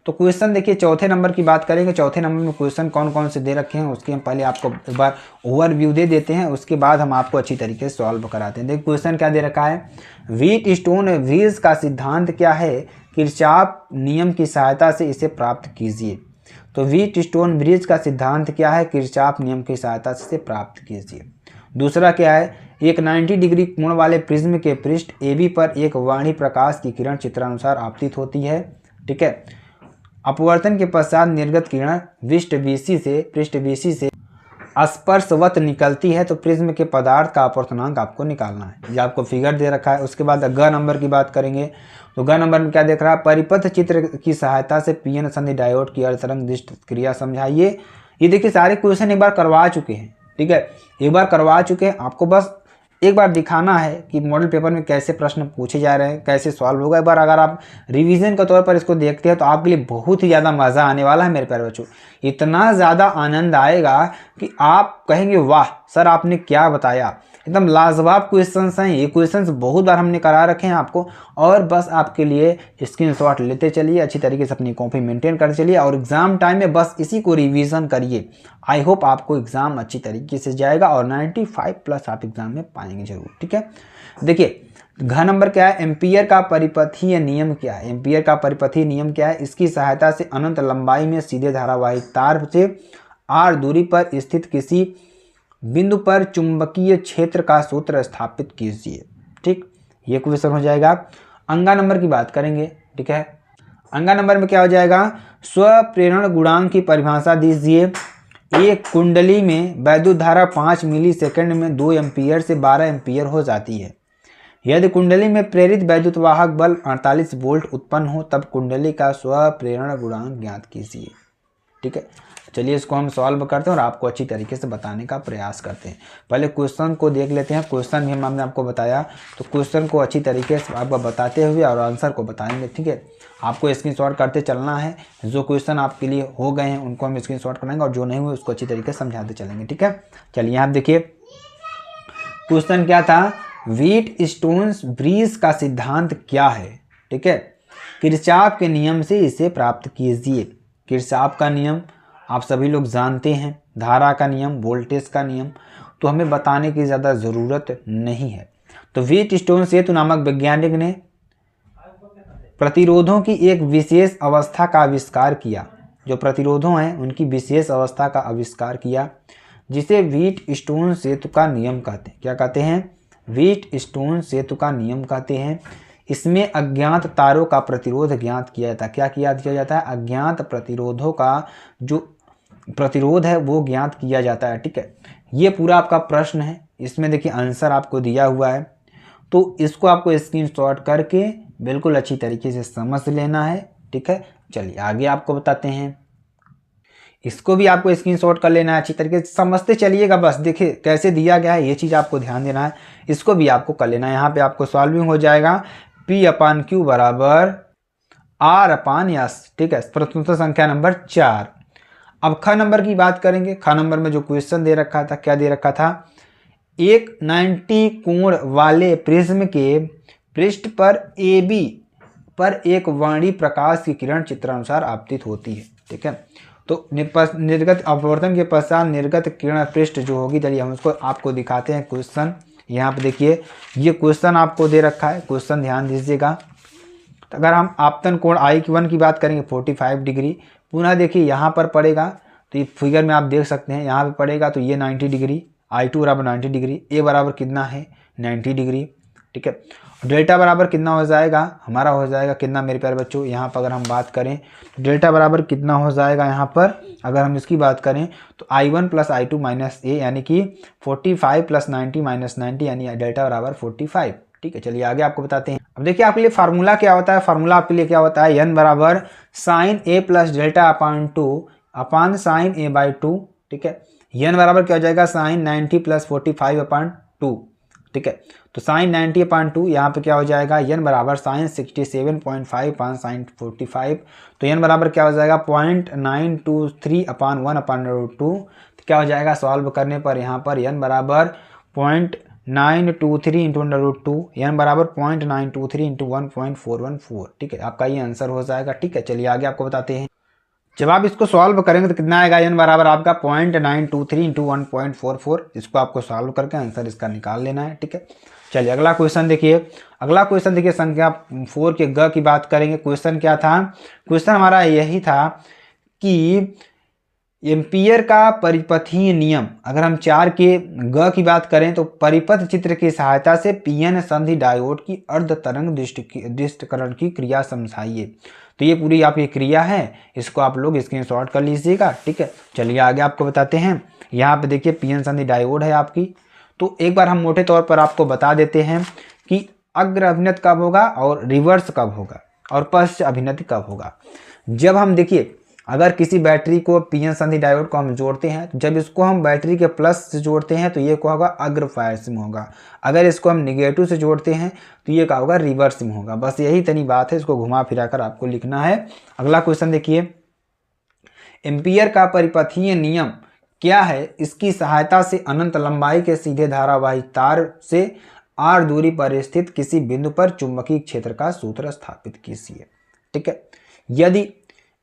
तो क्वेश्चन देखिए चौथे नंबर की बात करेंगे। चौथे नंबर में क्वेश्चन कौन कौन से दे रखे हैं उसके हम पहले आपको एक बार ओवरव्यू दे देते हैं, उसके बाद हम आपको अच्छी तरीके से सॉल्व कराते हैं। देखिए क्वेश्चन क्या दे रखा है, व्हीट स्टोन ब्रिज का सिद्धांत क्या है, किरचॉफ नियम की सहायता से इसे प्राप्त कीजिए। तो व्हीट स्टोन ब्रिज का सिद्धांत क्या है, किरचॉफ नियम की सहायता से इसे प्राप्त कीजिए। दूसरा क्या है, एक 90 डिग्री कोण वाले प्रिज्म के पृष्ठ AB पर एक वाणी प्रकाश की किरण चित्रानुसार आपतित होती है, ठीक है। अपवर्तन के पश्चात निर्गत किरण पृष्ठ BC से स्पर्शवत निकलती है। तो प्रिज्म के पदार्थ का अपवर्तनांक आपको निकालना है, ये आपको फिगर दे रखा है। उसके बाद ग नंबर की बात करेंगे। तो ग नंबर में क्या देख रहा है, परिपथ चित्र की सहायता से PN संधि डायोड की अर्धतरंग दिष्ट क्रिया समझाइए। ये देखिए सारे क्वेश्चन एक बार करवा चुके हैं, ठीक है, एक बार करवा चुके हैं। आपको बस एक बार दिखाना है कि मॉडल पेपर में कैसे प्रश्न पूछे जा रहे हैं, कैसे सॉल्व होगा। एक बार अगर आप रिवीजन के तौर पर इसको देखते हैं तो आपके लिए बहुत ही ज़्यादा मज़ा आने वाला है मेरे प्यारे बच्चों। इतना ज़्यादा आनंद आएगा कि आप कहेंगे वाह सर आपने क्या बताया, एकदम लाजवाब क्वेश्चंस हैं। ये क्वेश्चंस बहुत बार हमने करा रखे हैं आपको, और बस आपके लिए स्क्रीनशॉट लेते चलिए, अच्छी तरीके से अपनी कॉपी मेंटेन करते चलिए और एग्ज़ाम टाइम में बस इसी को रिवीजन करिए। आई होप आपको एग्ज़ाम अच्छी तरीके से जाएगा और 95+ आप एग्ज़ाम में पाएंगे जरूर, ठीक है। देखिए घ नंबर क्या है, एम्पियर का परिपथीय नियम क्या है। एम्पियर का परिपथीय नियम क्या है, इसकी सहायता से अनंत लंबाई में सीधे धारावाहिक तार से r दूरी पर स्थित किसी बिंदु पर चुंबकीय क्षेत्र का सूत्र स्थापित कीजिए, ठीक, ये क्वेश्चन हो जाएगा। अंगा नंबर की बात करेंगे, ठीक है। अंगा नंबर में क्या हो जाएगा, स्वप्रेरण गुणांक की परिभाषा दीजिए। एक कुंडली में वैद्युत धारा 5 मिलीसेकंड में 2 एम्पीयर से 12 एम्पीयर हो जाती है। यदि कुंडली में प्रेरित वैद्युत वाहक बल 48 वोल्ट उत्पन्न हो तब कुंडली का स्वप्रेरण गुणांक ज्ञात कीजिए, ठीक है। चलिए इसको हम सॉल्व करते हैं और आपको अच्छी तरीके से बताने का प्रयास करते हैं। पहले क्वेश्चन को देख लेते हैं। क्वेश्चन भी हमने आपको बताया, तो क्वेश्चन को अच्छी तरीके से आपको बताते हुए और आंसर को बताएंगे, ठीक है। आपको स्क्रीनशॉट करते चलना है, जो क्वेश्चन आपके लिए हो गए हैं उनको हम स्क्रीनशॉट करेंगे और जो नहीं हुए उसको अच्छी तरीके से समझाते चलेंगे, ठीक है। चलिए आप देखिए क्वेश्चन क्या था, व्हीट स्टोन्स ब्रिज का सिद्धांत क्या है, ठीक है। किरचॉफ के नियम से इसे प्राप्त कीजिए। किरचॉफ का नियम आप सभी लोग जानते हैं, धारा का नियम, वोल्टेज का नियम, तो हमें बताने की ज़्यादा ज़रूरत नहीं है। तो व्हीट स्टोन सेतु नामक वैज्ञानिक ने प्रतिरोधों की एक विशेष अवस्था का आविष्कार किया। जो प्रतिरोधों हैं उनकी विशेष अवस्था का आविष्कार किया, जिसे व्हीट स्टोन सेतु का नियम कहते हैं। क्या कहते हैं, व्हीट स्टोन सेतु का नियम कहते हैं। इसमें अज्ञात तारों का प्रतिरोध ज्ञात किया जाता है। क्या किया जाता है, अज्ञात प्रतिरोधों का जो प्रतिरोध है वो ज्ञात किया जाता है, ठीक है। ये पूरा आपका प्रश्न है, इसमें देखिए आंसर आपको दिया हुआ है, तो इसको आपको स्क्रीनशॉट करके बिल्कुल अच्छी तरीके से समझ लेना है, ठीक है। चलिए आगे आपको बताते हैं, इसको भी आपको स्क्रीनशॉट कर लेना है, अच्छी तरीके से समझते चलिएगा। बस देखिए कैसे दिया गया है, ये चीज़ आपको ध्यान देना है, इसको भी आपको कर लेना है। यहाँ पे आपको सॉल्विंग हो जाएगा P/Q बराबर R/S, ठीक है। प्रश्नोत्तर संख्या नंबर 4। अब ख नंबर की बात करेंगे। ख नंबर में जो क्वेश्चन दे रखा था, क्या दे रखा था, एक 90 कोण वाले प्रिज्म के पृष्ठ पर AB पर एक वाणी प्रकाश की किरण चित्रानुसार आपतित होती है, ठीक है। तो निर्गत अपवर्तन के पश्चात निर्गत किरण पृष्ठ जो होगी, चलिए हम उसको आपको दिखाते हैं क्वेश्चन। यहाँ पे देखिए ये क्वेश्चन आपको दे रखा है, क्वेश्चन ध्यान दीजिएगा। तो अगर हम आपतन कोण I1 की बात करेंगे 45 डिग्री, पुनः देखिए यहाँ पर पड़ेगा, तो ये फिगर में आप देख सकते हैं यहाँ पे पड़ेगा, तो ये 90 डिग्री, I2 बराबर 90 डिग्री, A बराबर कितना है 90 डिग्री, ठीक है। डेल्टा बराबर कितना हो जाएगा, हमारा हो जाएगा कितना मेरे प्यारे बच्चों, यहाँ पर अगर हम बात करें तो डेल्टा बराबर कितना हो जाएगा, यहाँ पर अगर हम इसकी बात करें तो I1 plus I2 minus A, यानी कि 45 प्लस 90 माइनस 90, यानी डेल्टा बराबर 45, ठीक है। चलिए आगे आपको बताते हैं। अब देखिए आपके लिए फार्मूला क्या होता है, फार्मूला आपके लिए क्या होता है, n बराबर sine A plus delta upon 2 upon sine A by 2, ठीक है। n बराबर क्या हो जाएगा, साइन 90 प्लस 45 अपान 2, ठीक है। तो साइन 90 अपान 2 यहाँ पे क्या हो जाएगा, n बराबर साइन 67.5 अपान साइन 45, तो n बराबर क्या हो जाएगा 0.923 अपान 1 अपान √2, तो क्या हो जाएगा सॉल्व करने पर यहाँ पर n बराबर 0.923 इंटू √2, n बराबर 0.923 इंटू 1.414, ठीक है। आपका ये आंसर हो जाएगा, ठीक है। चलिए आगे आपको बताते हैं। जब आप इसको सॉल्व करेंगे तो कितना आएगा, n बराबर आपका 0.923 इंटू 1.44, इसको आपको सॉल्व करके आंसर इसका निकाल लेना है, ठीक है। चलिए अगला क्वेश्चन देखिए। अगला क्वेश्चन देखिए संख्या 4 के ग की बात करेंगे। क्वेश्चन क्या था, क्वेश्चन हमारा यही था कि एम्पियर का परिपथीय नियम, अगर हम 4 के ग की बात करें तो परिपथ चित्र की सहायता से पीएन संधि डायोड की अर्ध तरंग दृष्टिकरण की क्रिया समझाइए। तो ये पूरी आपकी क्रिया है, इसको आप लोग स्क्रीनशॉट कर लीजिएगा, ठीक है। चलिए आगे आपको बताते हैं। यहाँ पे देखिए पीएन संधि डायोड है आपकी, तो एक बार हम मोटे तौर पर आपको बता देते हैं कि अग्र अभिनत कब होगा और रिवर्स कब होगा और पश्च अभिनति कब होगा। जब हम देखिए अगर किसी बैटरी को पीएन संधि डायोड को हम जोड़ते हैं, तो जब इसको हम बैटरी के प्लस से जोड़ते हैं तो ये क्या होगा, अग्र फायर्स में होगा। अगर इसको हम निगेटिव से जोड़ते हैं तो ये क्या होगा, रिवर्स में होगा। बस यही तनी बात है, इसको घुमा फिरा कर आपको लिखना है। अगला क्वेश्चन देखिए, एम्पियर का परिपथीय नियम क्या है, इसकी सहायता से अनंत लंबाई के सीधे धारावाही तार से r दूरी पर स्थित किसी बिंदु पर चुंबकीय क्षेत्र का सूत्र स्थापित कीजिए, ठीक है।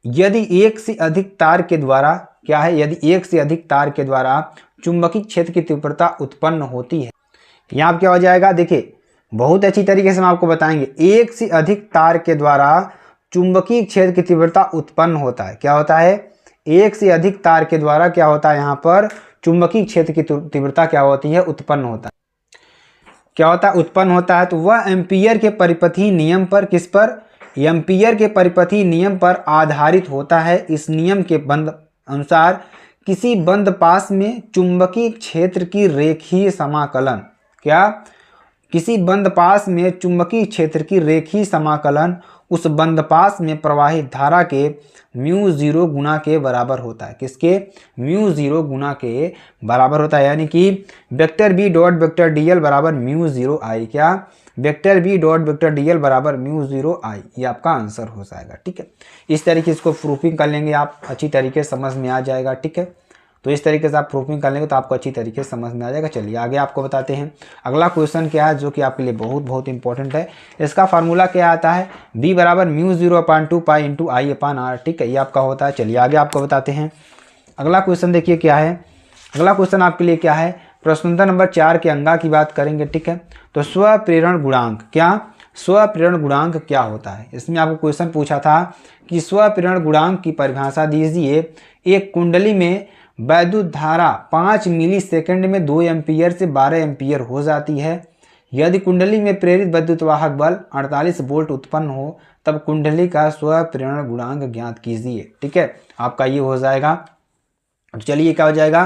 यदि एक से अधिक तार के द्वारा क्या है, यदि एक से अधिक तार के द्वारा चुंबकीय क्षेत्र की तीव्रता उत्पन्न होती है, यहाँ क्या हो जाएगा, देखिए बहुत अच्छी तरीके से हम आपको बताएंगे। एक से अधिक तार के द्वारा चुंबकीय क्षेत्र की तीव्रता उत्पन्न होता है, क्या होता है, एक से अधिक तार के द्वारा क्या होता है, यहाँ पर चुंबकीय क्षेत्र की तीव्रता क्या होती है, उत्पन्न होता है। क्या होता है, उत्पन्न होता है। तो वह एम्पियर के परिपथीय नियम पर, किस पर, एम्पियर के परिपथीय नियम पर आधारित होता है। इस नियम के अनुसार किसी बंद पास में चुंबकीय क्षेत्र की रेखीय समाकलन, क्या, किसी बंद पास में चुंबकीय क्षेत्र की रेखीय समाकलन उस बंद पास में प्रवाहित धारा के μ0 गुना के बराबर होता है। किसके, μ0 गुना के बराबर होता है, यानी कि vector b dot vector dl बराबर μ0 i, क्या, vector b dot vector dl बराबर μ0 i, ये आपका आंसर हो जाएगा, ठीक है। इस तरीके से इसको प्रूफिंग कर लेंगे आप, अच्छी तरीके से समझ में आ जाएगा, ठीक है। तो इस तरीके से आप प्रूफिंग कर लेंगे तो आपको अच्छी तरीके से समझ में आ जाएगा। चलिए आगे आपको बताते हैं। अगला क्वेश्चन क्या है जो कि आपके लिए बहुत बहुत इंपॉर्टेंट है। इसका फार्मूला क्या आता है, b बराबर μ0 अपान 2 पाई इंटू आई अपान आर, ठीक है, ये आपका होता है। चलिए आगे आपको बताते हैं। अगला क्वेश्चन देखिए क्या है। अगला क्वेश्चन आपके लिए क्या है, प्रश्नोत्तर नंबर 4 के अंगा की बात करेंगे, ठीक है। तो स्वप्रेरण गुणांक, क्या, स्वप्रेरण गुणांक क्या होता है। इसमें आपको क्वेश्चन पूछा था कि स्वप्रेरण गुणांक की परिभाषा दीजिए। एक कुंडली में वैद्युत धारा 5 मिली सेकंड में 2 एम्पियर से 12 एम्पियर हो जाती है। यदि कुंडली में प्रेरित वैद्युत वाहक बल 48 वोल्ट उत्पन्न हो, तब कुंडली का स्वप्रेरण गुणांक ज्ञात कीजिए, ठीक है। आपका ये हो जाएगा। चलिए क्या हो जाएगा,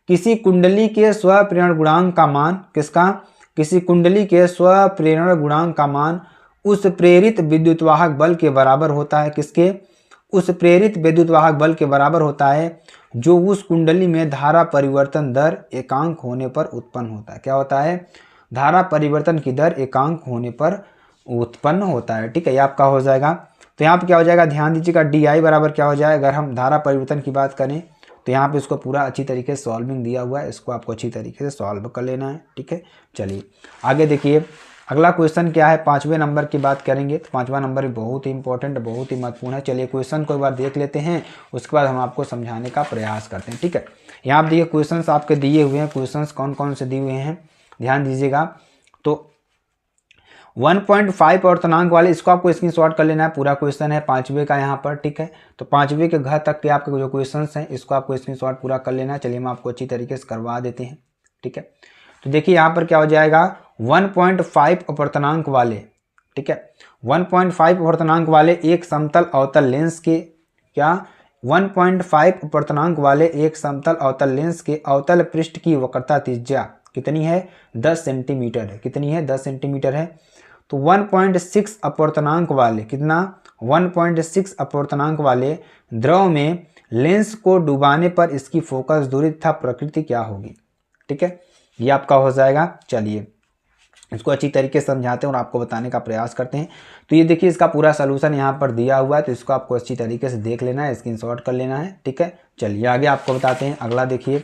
किसी कुंडली के स्वप्रेरण गुणांक का मान, किसका, किसी कुंडली के स्वप्रेरण गुणांक का मान उस प्रेरित विद्युत वाहक बल के बराबर होता है। किसके, उस प्रेरित विद्युत वाहक बल के बराबर होता है जो उस कुंडली में धारा परिवर्तन दर एकांक होने पर उत्पन्न होता है। क्या होता है, धारा परिवर्तन की दर एकांक होने पर उत्पन्न होता है, ठीक है, ये आपका हो जाएगा। तो यहाँ पे क्या हो जाएगा, ध्यान दीजिएगा, डी आई बराबर क्या हो जाएगा, अगर हम धारा परिवर्तन की बात करें तो यहाँ पे इसको पूरा अच्छी तरीके से सॉल्विंग दिया हुआ है, इसको आपको अच्छी तरीके से सॉल्व कर लेना है, ठीक है। चलिए आगे देखिए। अगला क्वेश्चन क्या है, 5वें नंबर की बात करेंगे। तो 5वां नंबर भी बहुत ही इंपॉर्टेंट, बहुत ही महत्वपूर्ण है। चलिए क्वेश्चन को एक बार देख लेते हैं, उसके बाद हम आपको समझाने का प्रयास करते हैं। ठीक है, यहाँ आप देखिए क्वेश्चंस आपके दिए हुए हैं। क्वेश्चंस कौन कौन से दिए हुए हैं ध्यान दीजिएगा। तो 1.5 अर्धनांक वाले, इसको आपको स्क्रीनशॉट कर लेना है। पूरा क्वेश्चन है 5वें का यहाँ पर। ठीक है, तो 5वें के घ तक के आपके जो क्वेश्चंस हैं इसको आपको स्क्रीनशॉट पूरा कर लेना है। चलिए हम आपको अच्छी तरीके से करवा देते हैं। ठीक है, तो देखिए यहाँ पर क्या हो जाएगा, 1.5 अपवर्तनांक वाले, ठीक है, 1.5 अपवर्तनांक वाले एक समतल अवतल लेंस के, क्या 1.5 अपवर्तनांक वाले एक समतल अवतल लेंस के अवतल पृष्ठ की वक्रता त्रिज्या कितनी है, 10 सेंटीमीटर है। कितनी है, 10 सेंटीमीटर है। तो 1.6 अपवर्तनांक वाले, कितना, 1.6 अपवर्तनांक वाले द्रव में लेंस को डुबाने पर इसकी फोकस दूरी तथा प्रकृति क्या होगी। ठीक है, ये आपका हो जाएगा। चलिए इसको अच्छी तरीके से समझाते हैं और आपको बताने का प्रयास करते हैं। तो ये देखिए इसका पूरा सलूशन यहाँ पर दिया हुआ है, तो इसको आपको अच्छी तरीके से देख लेना है, स्क्रीनशॉट कर लेना है। ठीक है, चलिए आगे आपको बताते हैं। अगला देखिए,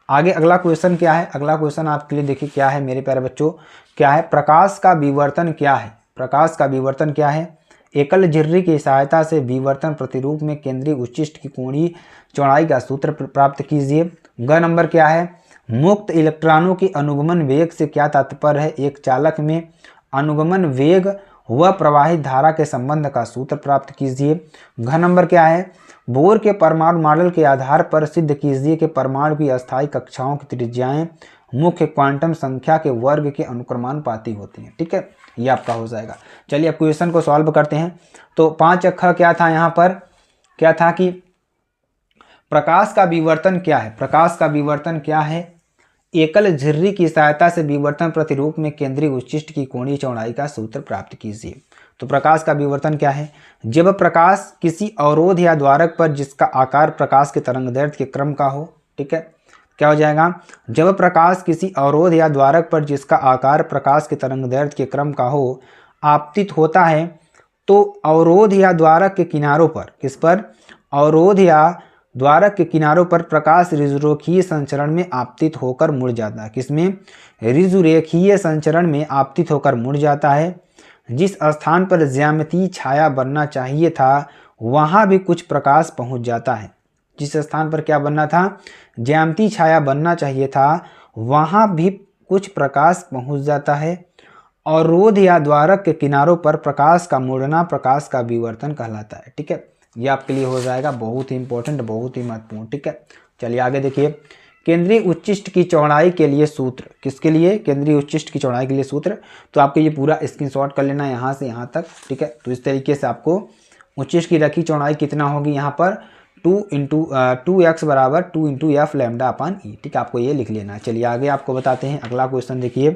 आगे अगला क्वेश्चन क्या है। अगला क्वेश्चन आपके लिए देखिए क्या है मेरे प्यारे बच्चों, क्या है, प्रकाश का विवर्तन क्या है। प्रकाश का विवर्तन क्या है, एकल झिर्री की सहायता से विवर्तन प्रतिरूप में केंद्रीय उच्चिष्ट की कोणीय चौड़ाई का सूत्र प्राप्त कीजिए। ग नंबर क्या है, मुक्त इलेक्ट्रॉनों की अनुगमन वेग से क्या तात्पर्य है। एक चालक में अनुगमन वेग व प्रवाहित धारा के संबंध का सूत्र प्राप्त कीजिए। घ नंबर क्या है, बोर के परमाणु मॉडल के आधार पर सिद्ध कीजिए कि परमाणु की अस्थायी कक्षाओं की त्रिज्याएं मुख्य क्वांटम संख्या के वर्ग के अनुक्रमानुपाती होती हैं। ठीक है, ये आपका हो जाएगा। चलिए अब क्वेश्चन को सॉल्व करते हैं। तो 5 अक्ष क्या था यहाँ पर, क्या था कि प्रकाश का विवर्तन क्या है। प्रकाश का विवर्तन क्या है, एकल झिर्री की सहायता से विवर्तन प्रतिरूप में केंद्रीय उच्चिष्ट की कोणीय चौड़ाई का सूत्र प्राप्त कीजिए। तो प्रकाश का विवर्तन क्या है, जब प्रकाश किसी अवरोध या द्वारक पर जिसका आकार प्रकाश के तरंगदैर्घ्य के क्रम का हो। ठीक है, क्या हो जाएगा, जब प्रकाश किसी अवरोध या द्वारक पर जिसका आकार प्रकाश के तरंगदैर्घ्य के क्रम का हो आपतित होता है, तो अवरोध या द्वारक के किनारों पर, किस पर, अवरोध या द्वारक के किनारों पर प्रकाश ऋजुरेखीय संचरण में आपतित होकर मुड़ जाता है। किसमें, ऋजुरेखीय संचरण में आपतित होकर मुड़ जाता है। जिस स्थान पर ज्यामितीय छाया बनना चाहिए था वहां भी कुछ प्रकाश पहुंच जाता है। जिस स्थान पर क्या बनना था, ज्यामितीय छाया बनना चाहिए था, वहां भी कुछ प्रकाश पहुंच जाता है। अवरोध या द्वारक के किनारों पर प्रकाश का मुड़ना प्रकाश का विवर्तन कहलाता है। ठीक है, ये आपके लिए हो जाएगा बहुत ही इंपॉर्टेंट, बहुत ही महत्वपूर्ण। ठीक है, चलिए आगे देखिए, केंद्रीय उच्चिष्ट की चौड़ाई के लिए सूत्र, किसके लिए, केंद्रीय उच्चिष्ट की चौड़ाई के लिए सूत्र। तो आपको ये पूरा स्क्रीनशॉट कर लेना है यहाँ से यहाँ तक। ठीक है, तो इस तरीके से आपको उच्चिष्ट की रखी चौड़ाई कितना होगी यहाँ पर, 2x बराबर 2 इंटू एफ लैम्डा अपान ई। ठीक है, आपको ये लिख लेना है। चलिए आगे आपको बताते हैं। अगला क्वेश्चन देखिए,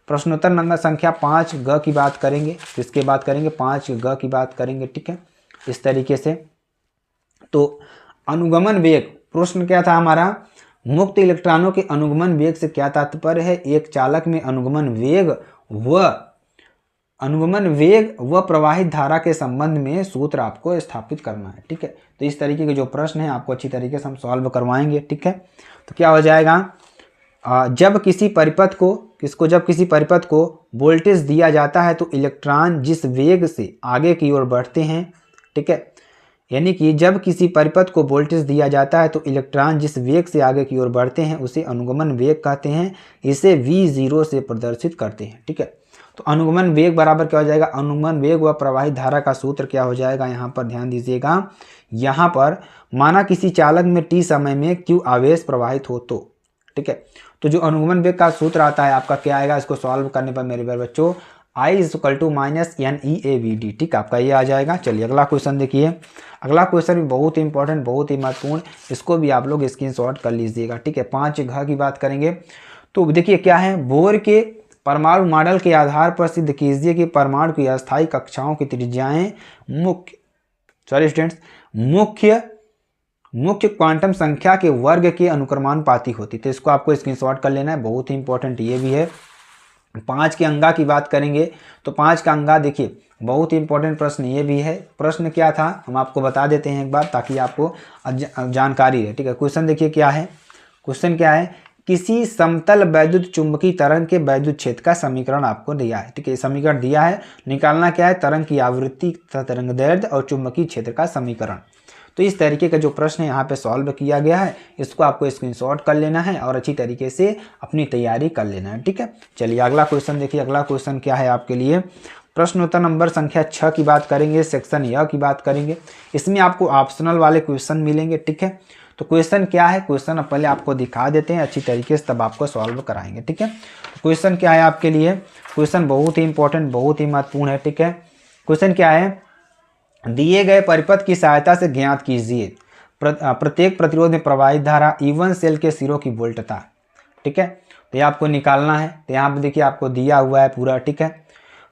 प्रश्नोत्तर नंबर संख्या 5 ग की बात करेंगे। किसकी बात करेंगे, 5 ग की बात करेंगे। ठीक है, इस तरीके से। तो अनुगमन वेग, प्रश्न क्या था हमारा, मुक्त इलेक्ट्रॉनों के अनुगमन वेग से क्या तात्पर्य है। एक चालक में अनुगमन वेग व प्रवाहित धारा के संबंध में सूत्र आपको स्थापित करना है। ठीक है, तो इस तरीके के जो प्रश्न हैं आपको अच्छी तरीके से हम सॉल्व करवाएंगे। ठीक है, तो क्या हो जाएगा, जब किसी परिपथ को वोल्टेज दिया जाता है तो इलेक्ट्रॉन जिस वेग से आगे की ओर बढ़ते हैं। ठीक है, यानी कि जब किसी परिपथ को वोल्टेज दिया जाता है तो इलेक्ट्रॉन जिस वेग से आगे की ओर बढ़ते हैं उसे अनुगमन वेग कहते हैं। इसे v0 से प्रदर्शित करते हैं। ठीक है, तो अनुगमन वेग बराबर क्या हो जाएगा, अनुगमन वेग व प्रवाहित धारा का सूत्र क्या हो जाएगा, यहाँ पर ध्यान दीजिएगा। यहाँ पर माना किसी चालक में t समय में q आवेश प्रवाहित हो तो, ठीक है, तो जो अनुगमन वेग का सूत्र आता है आपका क्या आएगा, इसको सॉल्व करने पर मेरे प्यारे बच्चों I = -NeAVD। ठीक है, आपका ये आ जाएगा। चलिए अगला क्वेश्चन देखिए। अगला क्वेश्चन भी बहुत ही इंपॉर्टेंट, बहुत ही महत्वपूर्ण, इसको भी आप लोग स्क्रीनशॉट कर लीजिएगा। ठीक है, 5 घ की बात करेंगे। तो देखिए क्या है, बोर के परमाणु मॉडल के आधार पर सिद्ध कीजिए कि परमाणु की अस्थायी कक्षाओं की त्रिज्याएं मुख्य क्वांटम संख्या के वर्ग के अनुक्रमानुपाती होती। तो इसको आपको स्क्रीनशॉट कर लेना है, बहुत ही इंपॉर्टेंट ये भी है। 5 के अंगा की बात करेंगे तो 5 का अंगा देखिए बहुत ही इंपॉर्टेंट प्रश्न ये भी है। प्रश्न क्या था हम आपको बता देते हैं एक बार ताकि आपको जानकारी है। ठीक है, क्वेश्चन देखिए क्या है, क्वेश्चन क्या है किसी समतल वैद्युत चुंबकीय तरंग के वैद्युत क्षेत्र का समीकरण आपको दिया है। ठीक है, समीकरण दिया है, निकालना क्या है, तरंग की आवृत्ति तथा तरंग दैर्ध्य और चुंबकीय क्षेत्र का समीकरण। तो इस तरीके का जो प्रश्न है यहाँ पे सॉल्व किया गया है, इसको आपको स्क्रीनशॉट कर लेना है और अच्छी तरीके से अपनी तैयारी कर लेना है। ठीक है, चलिए अगला क्वेश्चन देखिए। अगला क्वेश्चन क्या है आपके लिए, प्रश्न उत्तर नंबर संख्या 6 की बात करेंगे, सेक्शन य की बात करेंगे। इसमें आपको ऑप्शनल वाले क्वेश्चन मिलेंगे। ठीक है, तो क्वेश्चन क्या है, क्वेश्चन पहले आपको दिखा देते हैं अच्छी तरीके से, तब आपको सॉल्व कराएंगे। ठीक है, क्वेश्चन क्या है आपके लिए, क्वेश्चन बहुत ही इंपॉर्टेंट, बहुत ही महत्वपूर्ण है। ठीक है, क्वेश्चन क्या है, दिए गए परिपथ की सहायता से ज्ञात कीजिए प्रत्येक प्रतिरोध में प्रवाहित धारा E1 सेल के सिरों की वोल्टता। ठीक है, तो ये आपको निकालना है। तो यहाँ पे देखिए आपको दिया हुआ है पूरा। ठीक है,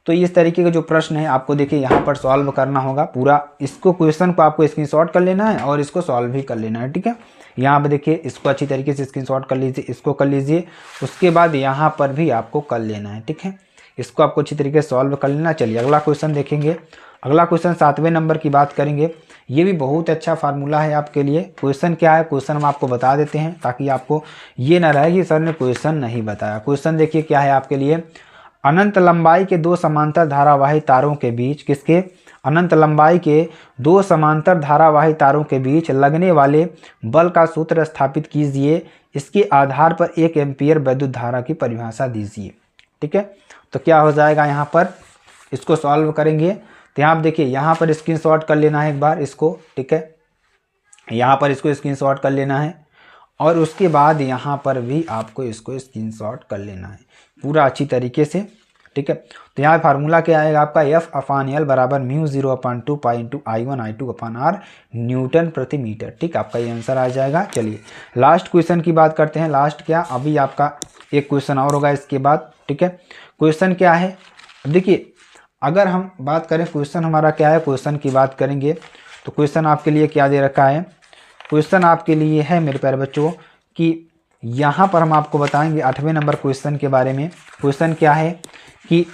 तो इस तरीके का जो प्रश्न है आपको देखिए यहाँ पर सॉल्व करना होगा पूरा। इसको क्वेश्चन को आपको स्क्रीनशॉट कर लेना है और इसको सॉल्व भी कर लेना है। ठीक है, यहाँ पे देखिए इसको अच्छी तरीके से स्क्रीनशॉट कर लीजिए, इसको कर लीजिए, उसके बाद यहाँ पर भी आपको कर लेना है। ठीक है, इसको आपको अच्छी तरीके से सॉल्व कर लेना। चलिए अगला क्वेश्चन देखेंगे। अगला क्वेश्चन 7वें नंबर की बात करेंगे। ये भी बहुत अच्छा फार्मूला है आपके लिए। क्वेश्चन क्या है, क्वेश्चन हम आपको बता देते हैं ताकि आपको ये ना रहे कि सर ने क्वेश्चन नहीं बताया। क्वेश्चन देखिए क्या है आपके लिए, अनंत लंबाई के दो समांतर धारावाही तारों के बीच, किसके, अनंत लंबाई के दो समांतर धारावाही तारों के बीच लगने वाले बल का सूत्र स्थापित कीजिए। इसके आधार पर 1 एम्पीयर विद्युत धारा की परिभाषा दीजिए। ठीक है, तो क्या हो जाएगा यहाँ पर, इसको सॉल्व करेंगे। तो यहाँ आप देखिए यहाँ पर स्क्रीनशॉट कर लेना है एक बार इसको। ठीक है, यहाँ पर इसको स्क्रीनशॉट कर लेना है और उसके बाद यहाँ पर भी आपको इसको स्क्रीनशॉट कर लेना है पूरा अच्छी तरीके से। ठीक है, तो यहाँ फार्मूला क्या आएगा आपका, F/L बराबर μ0/2 पाई इंटू I1I2/R न्यूटन प्रति मीटर। ठीक, आपका ये आंसर आ जाएगा। चलिए लास्ट क्वेश्चन की बात करते हैं। लास्ट क्या, अभी आपका एक क्वेश्चन और होगा इसके बाद। ठीक है, क्वेश्चन क्या है, देखिए अगर हम बात करें क्वेश्चन हमारा क्या है, क्वेश्चन की बात करेंगे तो क्वेश्चन आपके लिए क्या दे रखा है, क्वेश्चन आपके लिए है मेरे प्यारे बच्चों कि यहाँ पर हम आपको बताएंगे 8वें नंबर क्वेश्चन के बारे में। क्वेश्चन क्या है कि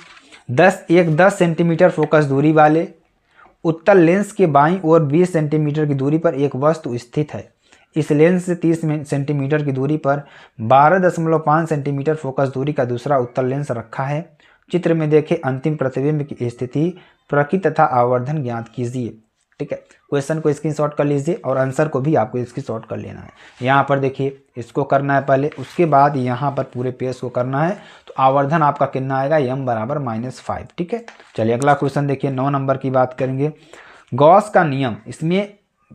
10 सेंटीमीटर फोकस दूरी वाले उत्तल लेंस के बाईं ओर 20 सेंटीमीटर की दूरी पर एक वस्तु स्थित है। इस लेंस से 30 सेंटीमीटर की दूरी पर 12.5 सेंटीमीटर फोकस दूरी का दूसरा उत्तल लेंस रखा है। चित्र में देखे अंतिम प्रतिबिंब की स्थिति, प्रकृति तथा आवर्धन ज्ञात कीजिए। ठीक है, क्वेश्चन को स्क्रीनशॉट कर लीजिए और आंसर को भी आपको स्क्रीनशॉट कर लेना है। यहाँ पर देखिए इसको करना है पहले, उसके बाद यहाँ पर पूरे पेज को करना है। तो आवर्धन आपका कितना आएगा, m बराबर -5। ठीक है, चलिए अगला क्वेश्चन देखिए। 9 नंबर की बात करेंगे, गॉस का नियम, इसमें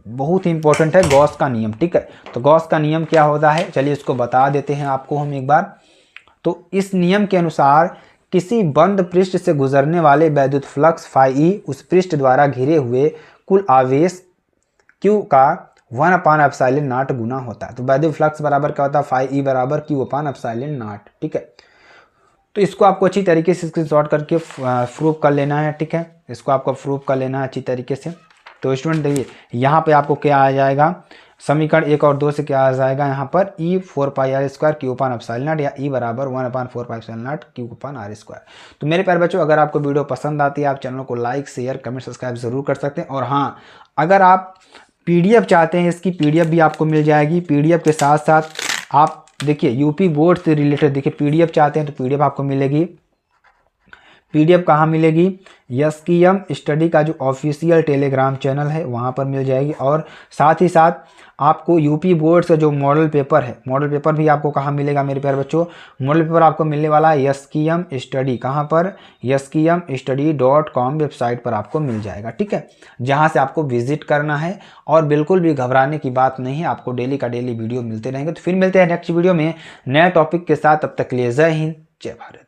बहुत ही इंपॉर्टेंट है गॉस का नियम। ठीक है, तो गॉस का नियम क्या होता है, चलिए इसको बता देते हैं आपको हम एक बार। तो इस नियम के अनुसार किसी बंद पृष्ठ से गुजरने वाले वैद्युत फ्लक्स φE उस पृष्ठ द्वारा घिरे हुए कुल आवेश Q का 1/ε0 गुना होता है। तो वैद्युत फ्लक्स बराबर क्या होता है, φE बराबर Q/ε0। ठीक है, तो इसको आपको अच्छी तरीके से स्क्रीनशॉट करके प्रूव कर लेना है। ठीक है, इसको आपको प्रूव कर लेना है अच्छी तरीके से। तो स्टूडेंट देखिए यहाँ पे आपको क्या आ जाएगा, समीकरण 1 और 2 से क्या आ जाएगा, यहाँ पर E4πr² Q/ε0 या E बराबर 1/4πε0 Q/r²। तो मेरे प्यारे बच्चों, अगर आपको वीडियो पसंद आती है आप चैनल को लाइक शेयर कमेंट सब्सक्राइब जरूर कर सकते हैं। और हाँ, अगर आप PDF चाहते हैं, इसकी PDF भी आपको मिल जाएगी। PDF के साथ साथ आप देखिए यूपी बोर्ड से रिलेटेड देखिए PDF चाहते हैं तो PDF आपको मिलेगी। PDF कहाँ मिलेगी, SKM स्टडी का जो ऑफिशियल टेलीग्राम चैनल है वहाँ पर मिल जाएगी। और साथ ही साथ आपको यूपी बोर्ड से जो मॉडल पेपर है, मॉडल पेपर भी आपको कहाँ मिलेगा मेरे प्यारे बच्चों, मॉडल पेपर आपको मिलने वाला है SKM स्टडी, कहाँ पर, skmstudy.com वेबसाइट पर आपको मिल जाएगा। ठीक है, जहाँ से आपको विजिट करना है और बिल्कुल भी घबराने की बात नहीं है, आपको डेली का डेली वीडियो मिलते रहेंगे। तो फिर मिलते हैं नेक्स्ट वीडियो में नए टॉपिक के साथ, तब तक के लिए जय हिंद जय भारत।